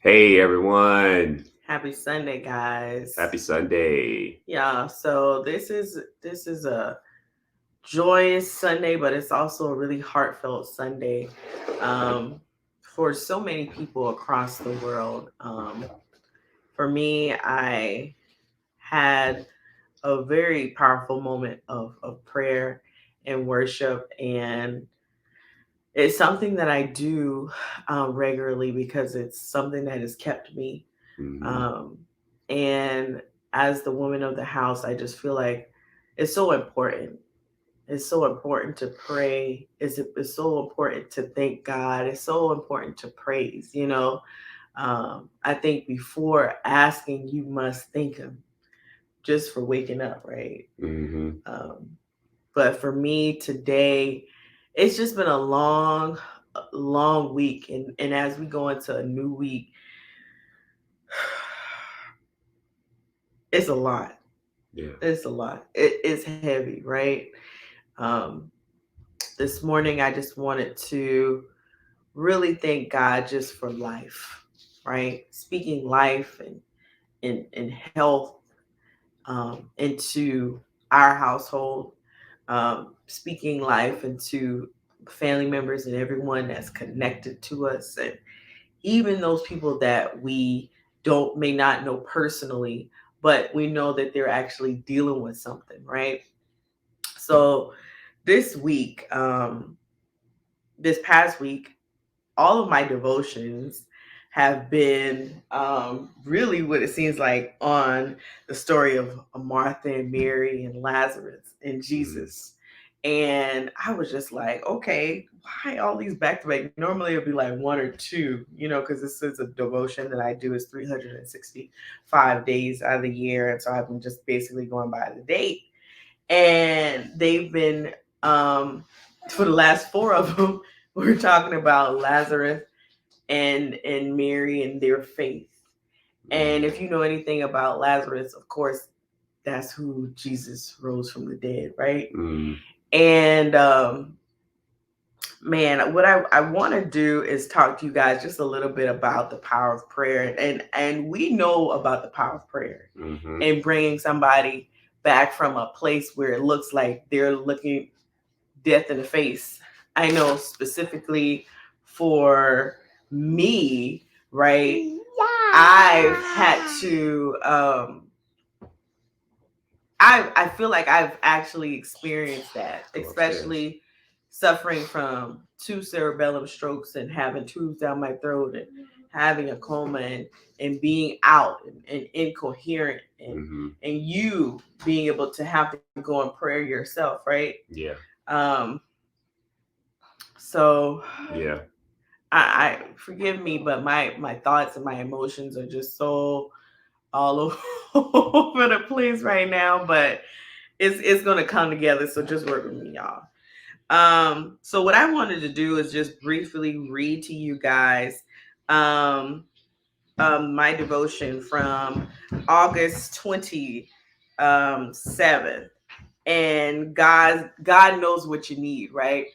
Hey everyone, Happy Sunday, guys. happy Sunday. Yeah, so this is a joyous Sunday, but it's also a really heartfelt Sunday um, for so many people across the world. For me, I had a very powerful moment of prayer and worship, and it's something that I do regularly because it's something that has kept me. Mhm. Um, and as the woman of the house, I just feel like it's so important. It's so important to pray. It's so important to thank God. It's so important to praise. I think before asking, you must thank Him just for waking up, right? Mhm. Um, but for me today, it's just been a long week, and as we go into a new week, it's a lot. Yeah. It's a lot. It's heavy, right? Um, this morning, I just wanted to really thank God just for life, right? Speaking life and health into our household, speaking life into family members and everyone that's connected to us, and even those people that we don't may not know personally, but we know that they're actually dealing with something, right? So this week, this past week, all of my devotions have been really what it seems like on the story of Martha and Mary and Lazarus and Mhm. Jesus. And I was just like, okay, why all these back to back? Normally it'd be like one or two, because this is a devotion that I do is 365 days out of the year. And so I've been just basically going by the date. And they've been, for the last four of them, we're talking about Lazarus and Mary and their faith. And Mhm. if you know anything about Lazarus, of course, that's who Jesus rose from the dead, right? Mhm. And man, what I want to do is talk to you guys just a little bit about the power of prayer, and we know about the power of prayer Mhm. and bringing somebody back from a place where it looks like they're looking death in the face. I know specifically for me, right? I've had to I feel like I've actually experienced that, Go upstairs. especially suffering from two cerebellum strokes and having tubes down my throat and having a coma and being out and incoherent Mhm. and you being able to have to go in prayer yourself, right? Yeah. Um so Yeah. I forgive me, but my thoughts and my emotions are just so all over the place right now, but it's gonna come together. So just work with me, y'all. So what I wanted to do is just briefly read to you guys um, my devotion from August 27th. And God knows what you need, right?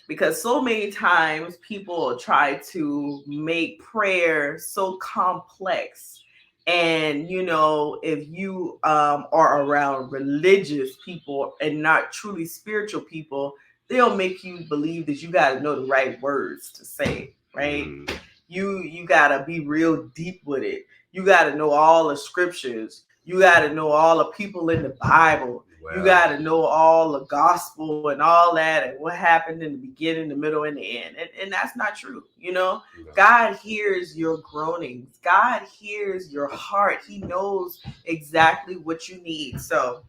Because so many times people try to make prayer so complex, and if you are around religious people and not truly spiritual people, they'll make you believe that you got to know the right words to say, right? Mhm. You got to be real deep with it. You got to know all the scriptures. You got to know all the people in the Bible. You got Well, to know all the gospel and all that and what happened in the beginning, the middle, and the end. And that's not true. no. God hears your groanings. God hears your heart. He knows exactly what you need. So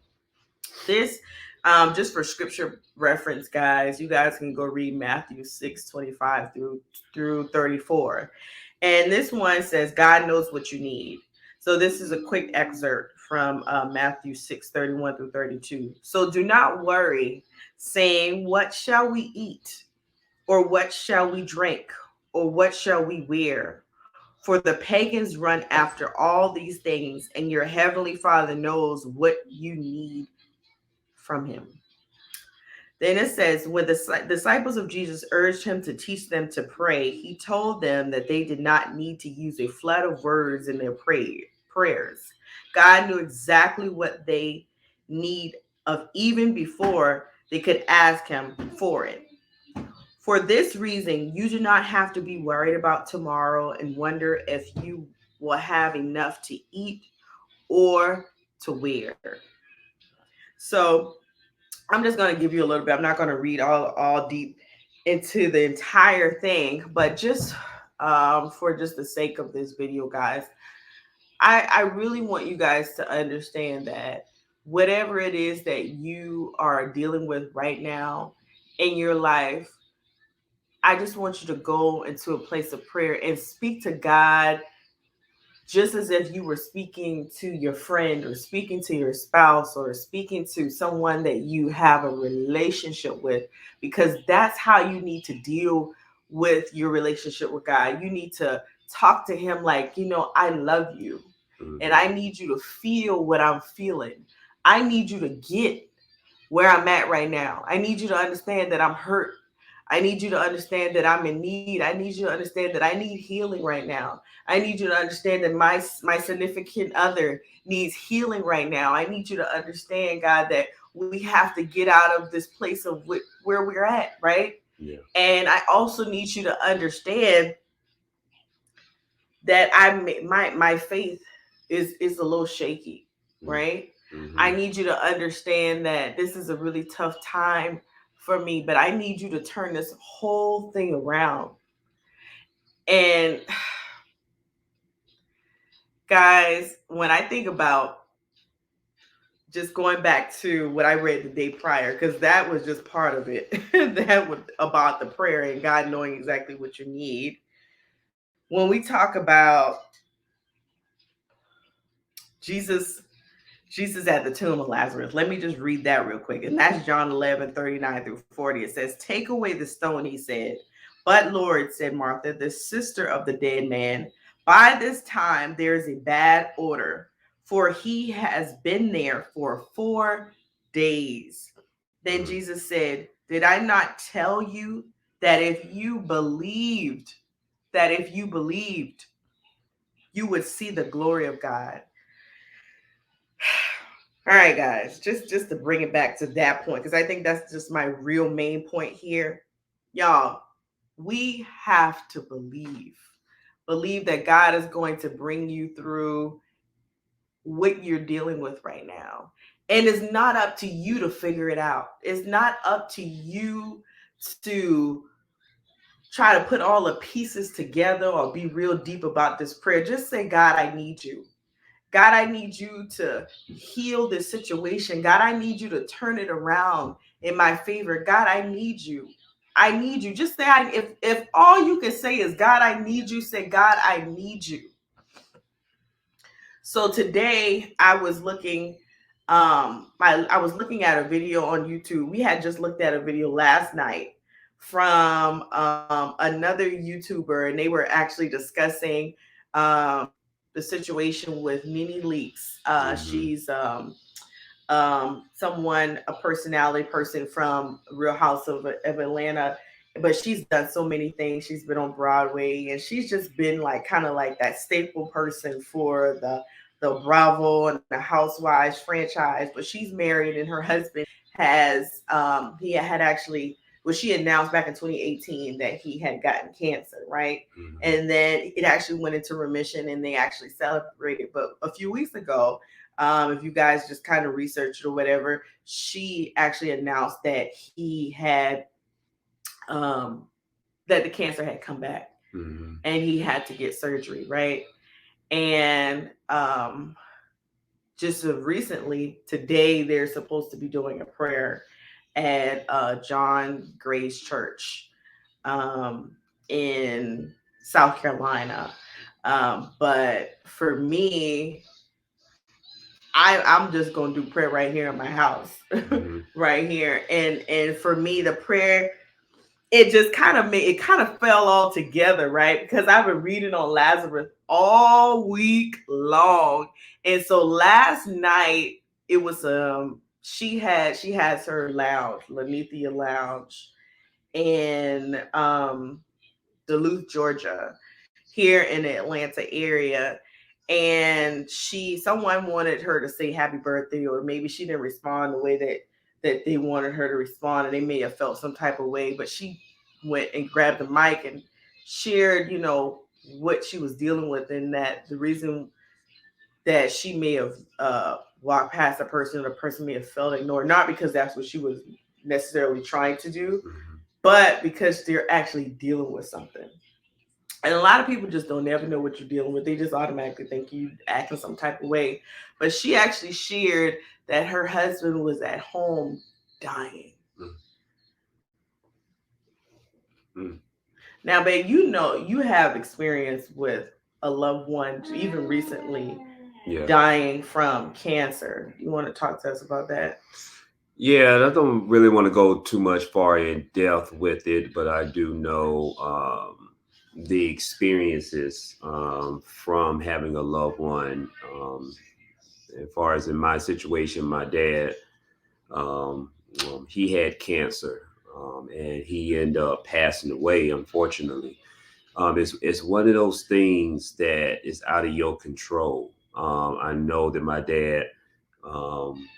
this, just for scripture reference, guys, you guys can go read Matthew 6:25 through 34. And this one says, God knows what you need. So this is a quick excerpt from Matthew 6:31 through 32. So do not worry, saying, what shall we eat? Or what shall we drink? Or what shall we wear? For the pagans run after all these things, and your heavenly Father knows what you need from him. Then it says, when the disciples of Jesus urged him to teach them to pray, he told them that they did not need to use a flood of words in their prayers. God knew exactly what they need of even before they could ask him for it. For this reason, you do not have to be worried about tomorrow and wonder if you will have enough to eat or to wear. So I'm just going to give you a little bit. I'm not going to read all deep into the entire thing, but just for just the sake of this video, guys, I really want you guys to understand that whatever it is that you are dealing with right now in your life, I just want you to go into a place of prayer and speak to God just as if you were speaking to your friend or speaking to your spouse or speaking to someone that you have a relationship with, because that's how you need to deal with your relationship with God. You need to talk to him like, I love you and I need you to feel what I'm feeling. I need you to get where I'm at right now. I need you to understand that I'm hurt. I need you to understand that I'm in need. I need you to understand that I need healing right now. I need you to understand that my significant other needs healing right now. I need you to understand, God, that we have to get out of this place of where we're at, right? Yeah. And I also need you to understand that my faith is a little shaky, right? Mm-hmm. I need you to understand that this is a really tough time for me, but I need you to turn this whole thing around. And guys, when I think about just going back to what I read the day prior, because that was just part of it, that was about the prayer and God knowing exactly what you need. When we talk about Jesus Jesus at the tomb of Lazarus. Let me just read that real quick. And that's John 11:39-40. It says, "Take away the stone," he said. "But Lord," said Martha, the sister of the dead man, "by this time there is a bad odor, for he has been there for 4 days." Then Jesus said, "Did I not tell you that if you believed, you would see the glory of God?" All right, guys, just to bring it back to that point, because I think that's just my real main point here. Y'all, we have to believe that God is going to bring you through what you're dealing with right now. And it's not up to you to figure it out. It's not up to you to try to put all the pieces together or be real deep about this prayer. Just say, "God, I need you. God, I need you to heal this situation. God, I need you to turn it around in my favor. God, I need you. I need you." Just say, if all you can say is, "God, I need you," say, "God, I need you." So today I was looking, I was looking at a video on YouTube. We had just looked at a video last night from another YouTuber, and they were actually discussing the situation with Nene Leaks. She's someone, a personality person from Real House of Atlanta, but she's done so many things. She's been on Broadway, and she's just been like kind of like that staple person for the Bravo and the Housewives franchise. But she's married, and her husband has he had actually, well, she announced back in 2018 that he had gotten cancer, right? And then it actually went into remission, and they actually celebrated. But a few weeks ago, if you guys just kind of researched or whatever, she actually announced that he had that the cancer had come back, and he had to get surgery, right? And just recently, today, they're supposed to be doing a prayer at John Gray's church in South Carolina. But for me, I'm just gonna do prayer right here in my house, right here. And for me, the prayer, it just kind of fell all together, right? Because I've been reading on Lazarus all week long. And so last night it was she has her lounge, Lanithia Lounge, in Duluth, Georgia, here in the Atlanta area. And someone wanted her to say happy birthday, or maybe she didn't respond the way that they wanted her to respond, and they may have felt some type of way. But she went and grabbed the mic and shared, what she was dealing with, and that the reason that she may have walked past a person, or the person may have felt ignored, not because that's what she was necessarily trying to do, but because they're actually dealing with something. And a lot of people just don't ever know what you're dealing with. They just automatically think you act in some type of way. But she actually shared that her husband was at home dying. Mm. Now, babe, you have experience with a loved one, even recently, dying from cancer. You want to talk to us about that? Yeah, I don't really want to go too much far in depth with it, but I do know the experiences from having a loved one. As far as in my situation, my dad, um, he had cancer, and he ended up passing away, unfortunately. It's one of those things that is out of your control. I know that my dad um,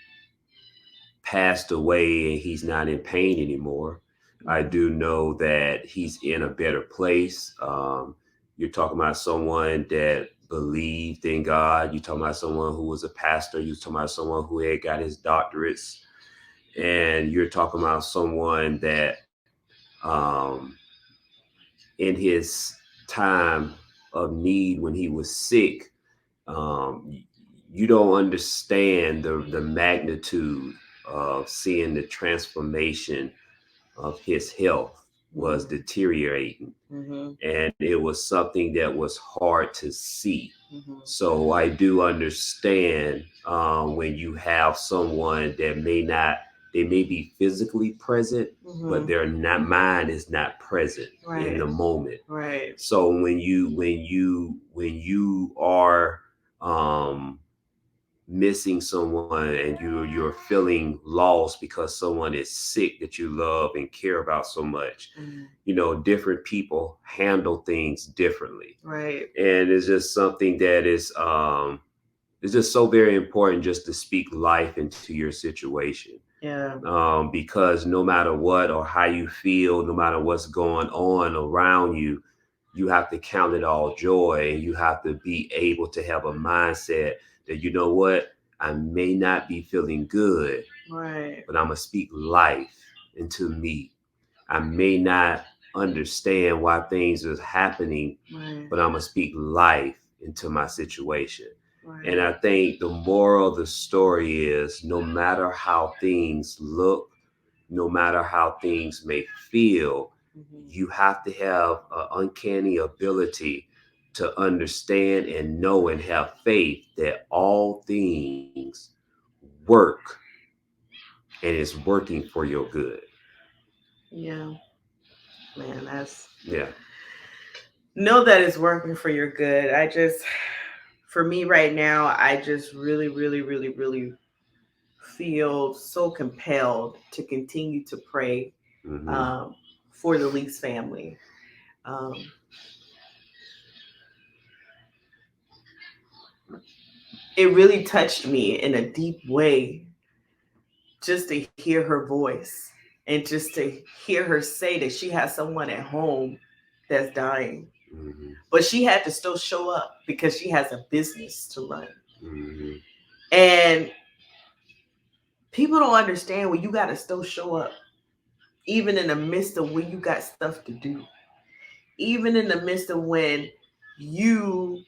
passed away and he's not in pain anymore. I do know that he's in a better place. You're talking about someone that believed in God. You're talking about someone who was a pastor. You're talking about someone who had got his doctorates. And you're talking about someone that in his time of need when he was sick, you don't understand the magnitude of seeing the transformation of his health was deteriorating. And it was something that was hard to see. So I do understand when you have someone that they may be physically present, but their mind is not present in the moment. Right. So when you are missing someone and you're feeling lost because someone is sick that you love and care about so much, different people handle things differently. Right. And it's just something that is it's just so very important just to speak life into your situation. Yeah. Because no matter what or how you feel, no matter what's going on around you, you have to count it all joy, and you have to be able to have a mindset that, you know what, I may not be feeling good, right, but I'm going to speak life into me. I may not understand why things are happening, right, but I'm going to speak life into my situation. right. And I think the moral of the story is, no matter how things look, no matter how things may feel, you have to have an uncanny ability to understand and know and have faith that all things work and it's working for your good. Yeah, man, Yeah. know that it's working for your good. For me right now, I just really, really, really, really feel so compelled to continue to pray um, for the Leaks family. Um, it really touched me in a deep way just to hear her voice, and just to hear her say that she has someone at home that's dying. But she had to still show up because she has a business to run. And people don't understand when you got to still show up, even in the midst of when you got stuff to do, even in the midst of when you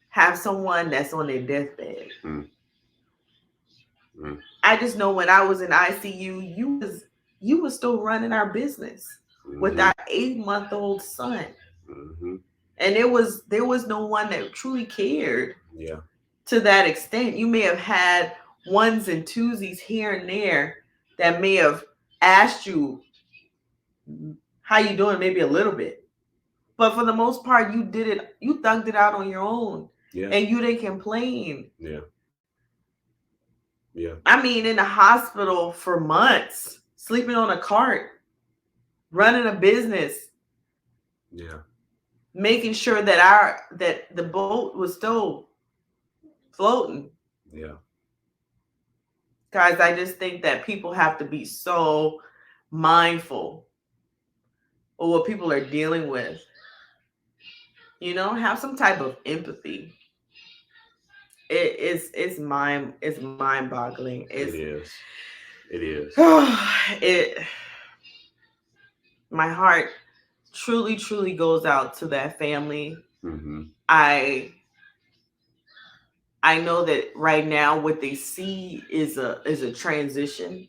have someone that's on their deathbed. I just know when I was in ICU, you was still running our business with our 8-month-old son. And there was no one that truly cared. Yeah. To that extent. You may have had ones and twosies here and there that may have asked you how you doing, maybe a little bit. But for the most part, you thugged it out on your own. Yeah. And you didn't complain. Yeah. Yeah. I mean, in the hospital for months, sleeping on a cart, running a business, Yeah. making sure that the boat was still floating. Yeah. Guys, I just think that people have to be so mindful of what people are dealing with. Have some type of empathy. It's mind boggling. It is. It is. It My heart truly goes out to that family. Mm-hmm. I I know that right now what they see is a transition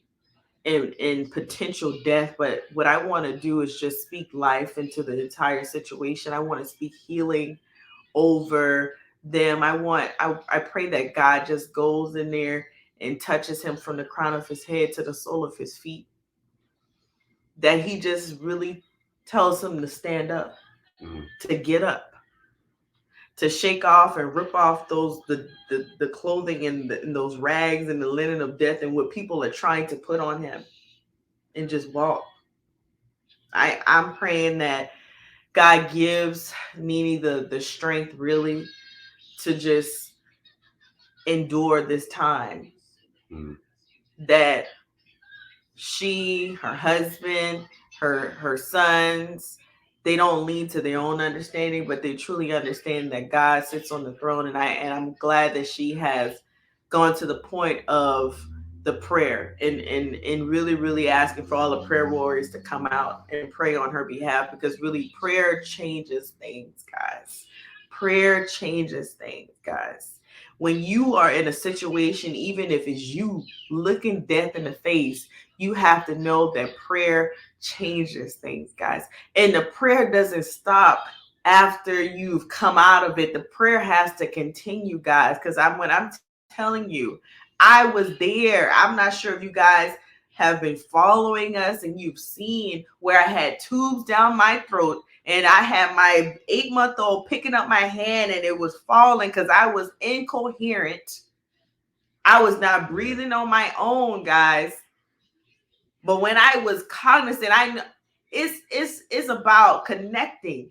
and potential death, but what I want to do is just speak life into the entire situation. I want to speak healing over them. I pray that God just goes in there and touches him from the crown of his head to the sole of his feet. That he just really tells him to stand up, Mm-hmm. to get up, to shake off and rip off the clothing and those rags and the linen of death and what people are trying to put on him and just walk. I'm praying that God gives Nene the strength really to just endure this time. Mm-hmm. That she, her husband, her sons, they don't lean to their own understanding, but they truly understand that God sits on the throne. And I'm glad that she has gone to the point of the prayer and really asking for all the prayer warriors to come out and pray on her behalf, because really prayer changes things, guys. Prayer changes things, guys. When you are in a situation, even if it's you looking death in the face, you have to know that prayer changes things, guys. And the prayer doesn't stop after you've come out of it. The prayer has to continue, guys, because when I'm telling you, I was there. I'm not sure if you guys have been following us and you've seen where I had tubes down my throat and I had my 8-month-old picking up my hand and it was falling because I was incoherent. I was not Yeah. breathing on my own, guys. But when I was cognizant, I know it's about connecting,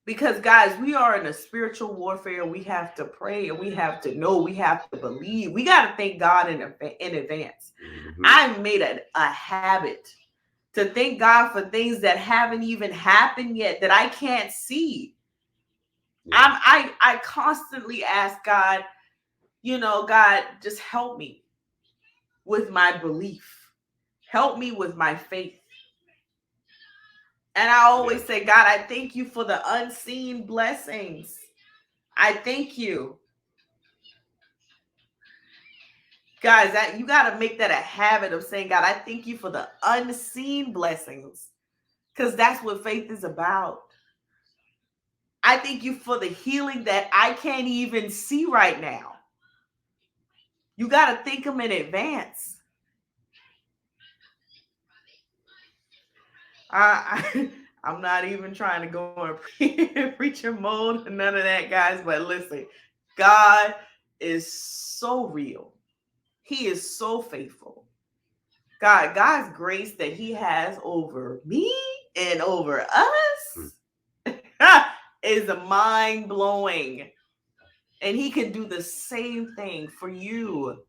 because guys, we are in a spiritual warfare. We have to pray and we have to know, we have to believe. We got to thank God in advance. Mm-hmm. I've made a habit to thank God for things that haven't even happened yet that I can't see. Yeah. I constantly ask God, God, just help me with my belief. Help me with my faith. And I Yeah. always say, God, I thank you for the unseen blessings. I thank you. Guys, that you got to make that a habit of saying, God, I thank you for the unseen blessings, because that's what faith is about. I thank you for the healing that I can't even see right now. You got to think them in advance. I'm not even trying to go in preacher mode, none of that, guys. But listen, God is so real. He is so faithful. God's grace that He has over me and over us is mind blowing. And He can do the same thing for you.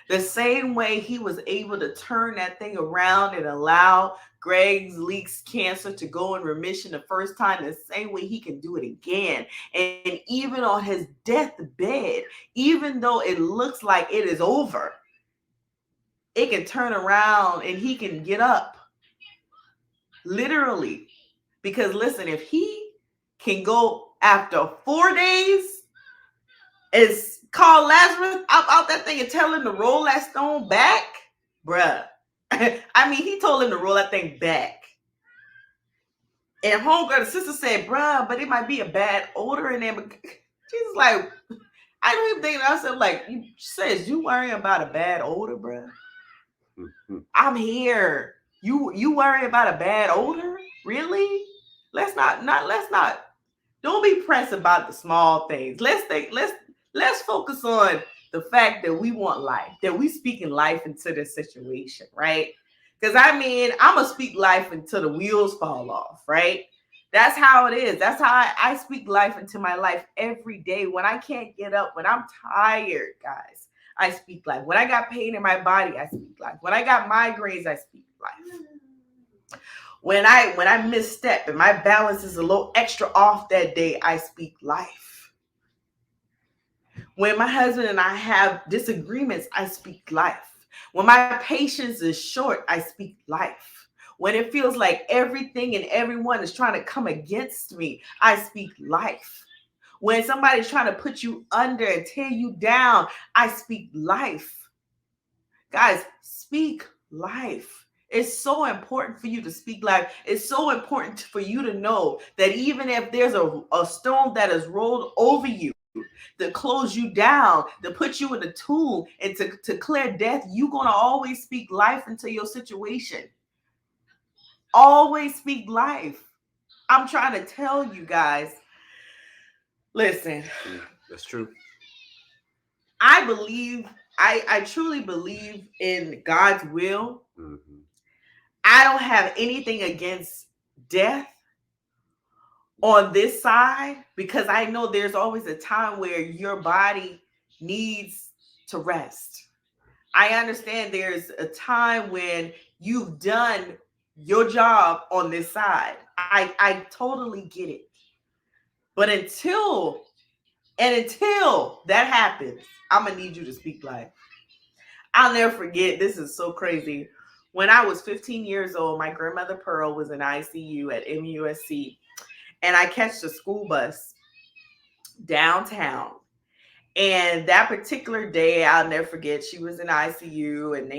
The same way He was able to turn that thing around and allow Greg's Leaks cancer to go in remission the first time, the same way He can do it again. And even on his deathbed, even though it looks like it is over, it can turn around and he can get up. Literally. Because listen, if he can go after 4 days, is call Lazarus out that thing and tell him to roll that stone back, bruh. I mean, he told him to roll that thing back. And homegirl, the sister said, bruh, but it might be a bad odor in there. But she's like, I don't even think I said, like, she says, you worrying about a bad odor, bruh? Mm-hmm. I'm here. You worry about a bad odor? Really? Let's not don't be pressed about the small things. Let's focus on the fact that we want life, that we speaking life into this situation, right? Because I mean, I'm gonna speak life until the wheels fall off, right? That's how it is. That's how I speak life into my life every day. When I can't get up, when I'm tired, guys, I speak life. When I got pain in my body, I speak life. When I got migraines, I speak life. When I misstep and my balance is a little extra off that day, I speak life. When my husband and I have disagreements, I speak life. When my patience is short, I speak life. When it feels like everything and everyone is trying to come against me, I speak life. When somebody's trying to put you under and tear you down, I speak life. Guys, speak life. It's so important for you to speak life. It's so important for you to know that even if there's a stone that is rolled over you to close you down, to put you in a tomb, and to declare death, you're going to always speak life into your situation. Always speak life. I'm trying to tell you guys, listen, That's true. I believe, I truly believe in God's will. Mm-hmm. I don't have anything against death on this side because I know there's always a time where your body needs to rest. I understand there's a time when you've done your job on this side. I totally get it. But until that happens, I'm gonna need you to speak life. I'll never forget. This is so crazy. When I was 15 years old, my grandmother Pearl was in ICU at MUSC, and I catch the school bus downtown. And that particular day, I'll never forget. She was in ICU, and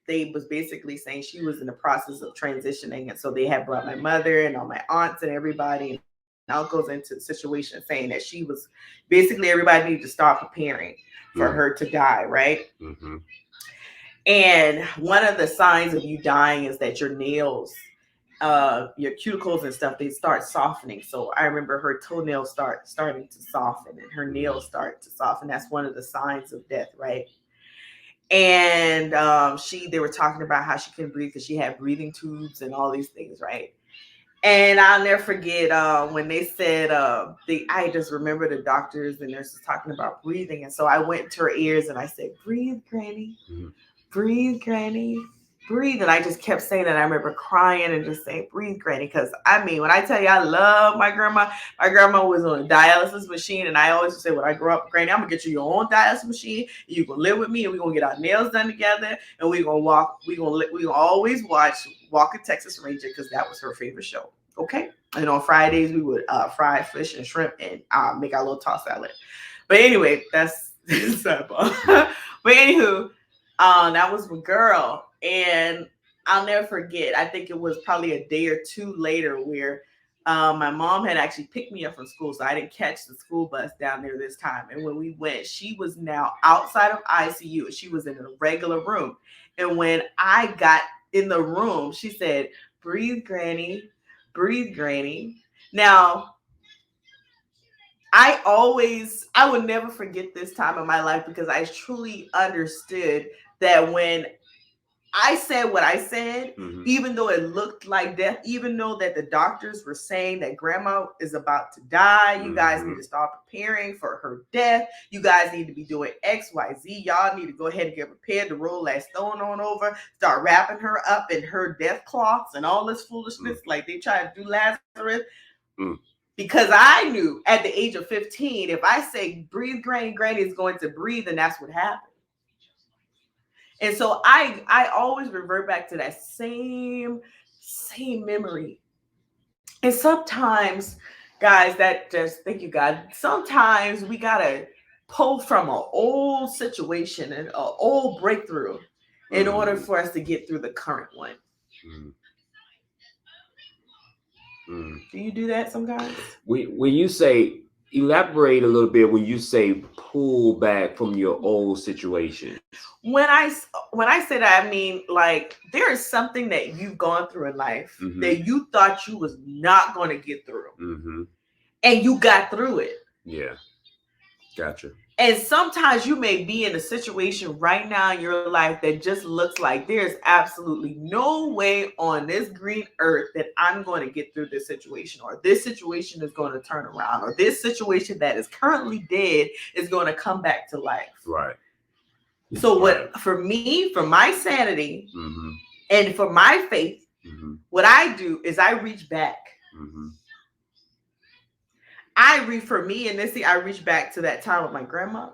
they was basically saying she was in the process of transitioning, and so they had brought my mother and all my aunts and everybody and uncles into the situation, saying that she was basically everybody needed to start preparing for her to die, right? Mm-hmm. And one of the signs of you dying is that your nails, your cuticles and stuff, they start softening. So I remember her toenails starting to soften and her nails start to soften. That's one of the signs of death, right? And they were talking about how she couldn't breathe because she had breathing tubes and all these things, right? And I'll never forget when they said I just remember the doctors and nurses talking about breathing, and so I went to her ears and I said, "Breathe, Granny." Mm-hmm. Breathe, Granny, breathe. And I just kept saying that. I remember crying and just saying, breathe, Granny. Because I mean, when I tell you I love my grandma was on a dialysis machine. And I always say, when I grow up, Granny, I'm going to get you your own dialysis machine. And you're going to live with me. And we're going to get our nails done together. And we're going to walk. We're going to always watch Walking Texas Ranger because that was her favorite show. Okay. And on Fridays, we would fry fish and shrimp and make our little tossed salad. But anyway, that's sidebar. But anywho, that was my girl. And I'll never forget. I think it was probably a day or two later where my mom had actually picked me up from school. So I didn't catch the school bus down there this time. And when we went, she was now outside of ICU. She was in a regular room. And when I got in the room, she said, breathe, Granny, breathe, Granny. Now, I would never forget this time in my life because I truly understood that when I said what I said, Mm-hmm. even though it looked like death, even though that the doctors were saying that grandma is about to die, you guys need to start preparing for her death. You guys need to be doing X, Y, Z. Y'all need to go ahead and get prepared to roll that stone on over, start wrapping her up in her death cloths and all this foolishness like they tried to do Lazarus. Because I knew at the age of 15, if I say breathe, Granny, Granny is going to breathe, and that's what happened. And so I always revert back to that same memory. And sometimes, guys, that just thank you, God. Sometimes we gotta pull from an old situation and an old breakthrough in order for us to get through the current one. Do you do that sometimes? When you say elaborate a little bit, when you say pull back from your old situations. When I say that, I mean like there is something that you've gone through in life that you thought you was not going to get through, and you got through it. Yeah, gotcha. And sometimes you may be in a situation right now in your life that just looks like there's absolutely no way on this green earth that I'm going to get through this situation, or this situation is going to turn around, or this situation that is currently dead is going to come back to life. Right. So, what for me, for my sanity, and for my faith, what I do is I reach back. For me and Missy, I reach back to that time with my grandma.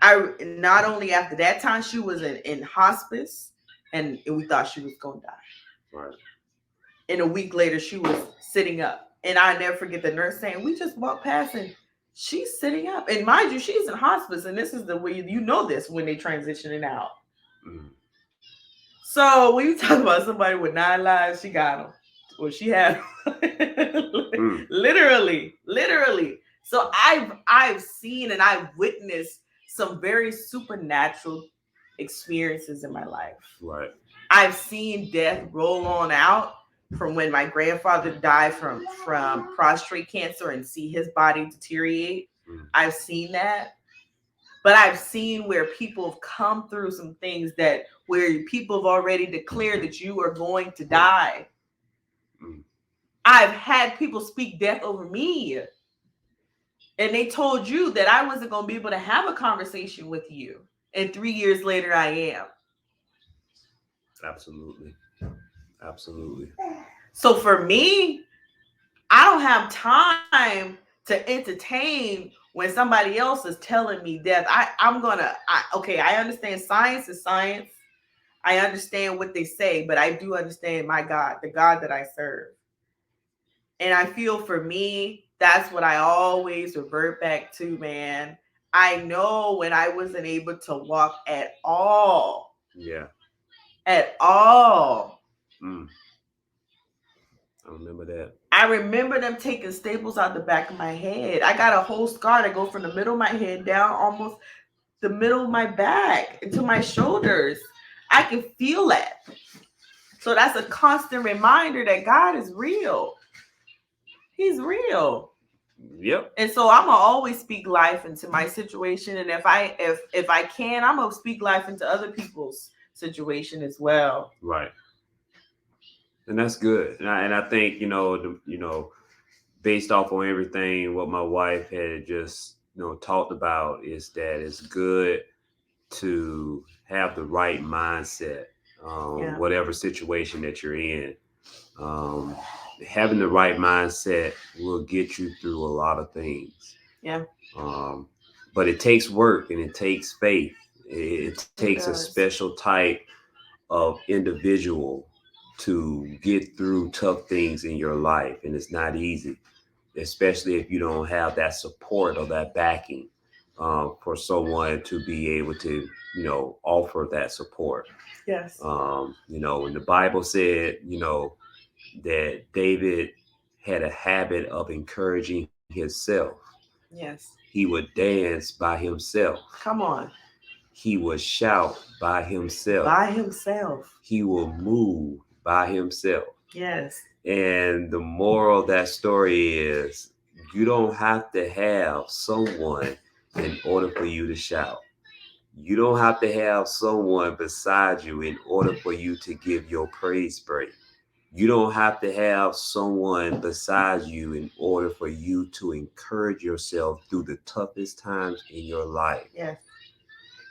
I not only after that time she was in hospice, and we thought she was gonna die. Right. And a week later, she was sitting up, and I never forget the nurse saying, "We just walked past and she's sitting up." And mind you, she's in hospice, and this is the way you know this when they transitioning out. So when you talk about somebody with 9 lives, she got them. Well, she had literally. So I've seen and I've witnessed some very supernatural experiences in my life. Right. I've seen death roll on out from when my grandfather died from prostate cancer and see his body deteriorate. I've seen that. But I've seen where people have come through some things that where people have already declared that you are going to die. I've had people speak death over me. And they told you that I wasn't going to be able to have a conversation with you. And 3 years later, I am. Absolutely. Absolutely. So for me, I don't have time to entertain when somebody else is telling me death. I understand science is science. I understand what they say, but I do understand my God, the God that I serve. And I feel for me, that's what I always revert back to, man. I know when I wasn't able to walk at all. Yeah. At all. I remember that. I remember them taking staples out the back of my head. I got a whole scar that goes from the middle of my head down almost the middle of my back into my shoulders. I can feel that. So that's a constant reminder that God is real. He's real. Yep. And so I'm gonna always speak life into my situation, and if I can, I'm gonna speak life into other people's situation as well. Right. And that's good. And I think based off on everything what my wife had just talked about is that it's good to have the right mindset, whatever situation that you're in. Having the right mindset will get you through a lot of things. Yeah. But it takes work and it takes faith. It takes a special type of individual to get through tough things in your life. And it's not easy, especially if you don't have that support or that backing for someone to be able to, offer that support. Yes. When the Bible said, that David had a habit of encouraging himself. Yes. He would dance by himself. Come on. He would shout by himself. By himself. He will move by himself. Yes. And the moral of that story is you don't have to have someone in order for you to shout. You don't have to have someone beside you in order for you to give your praise break. You don't have to have someone beside you in order for you to encourage yourself through the toughest times in your life. Yes.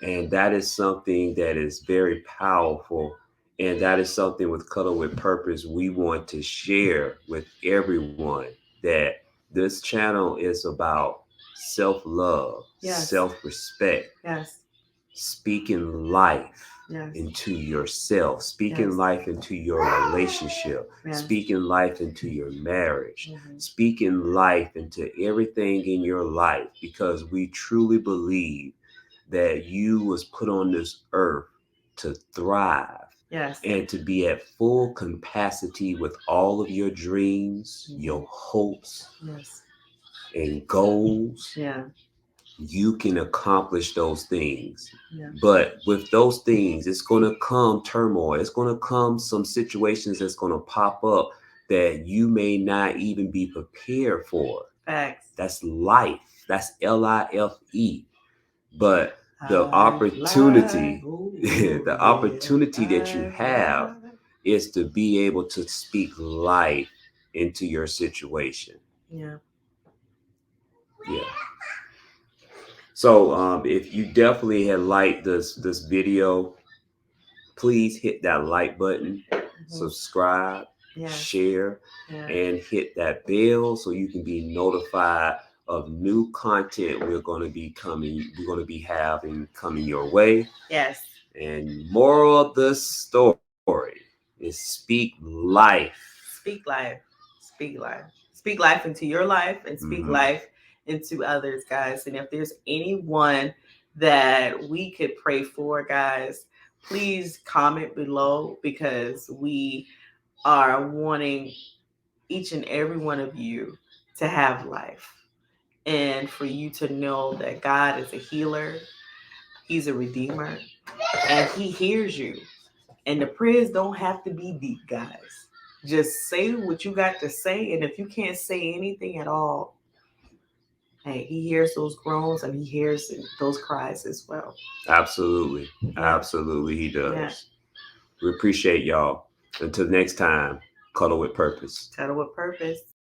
And that is something that is very powerful. And that is something with Cuddle with Purpose we want to share with everyone, that this channel is about self-love, self-respect, speaking life into yourself, speaking life into your relationship, speaking life into your marriage, speaking life into everything in your life, because we truly believe that you was put on this earth to thrive. Yes. And to be at full capacity with all of your dreams, your hopes, and goals. Yeah. You can accomplish those things. Yeah. But with those things, it's going to come turmoil. It's going to come some situations that's going to pop up that you may not even be prepared for. Facts. That's life. That's LIFE. But the I fly opportunity, the over opportunity that you I have fly. is to be able to speak life into your situation. Yeah. Yeah. So if you definitely had liked this video, please hit that like button, Mhm. subscribe, Yes. share, Yeah. and hit that bell so you can be notified of new content we're going to be having coming your way. Yes. And moral of the story is speak life. Speak life. Speak life. Speak life into your life and speak Mhm. life into others, guys. And if there's anyone that we could pray for, guys, please comment below because we are wanting each and every one of you to have life and for you to know that God is a healer, He's a redeemer, and He hears you. And the prayers don't have to be deep, guys. Just say what you got to say. And if you can't say anything at all, hey, He hears those groans and He hears those cries as well. Absolutely. Yeah. Absolutely, he Yeah. does. We appreciate y'all. Until next time, cuddle with purpose. Cuddle with purpose.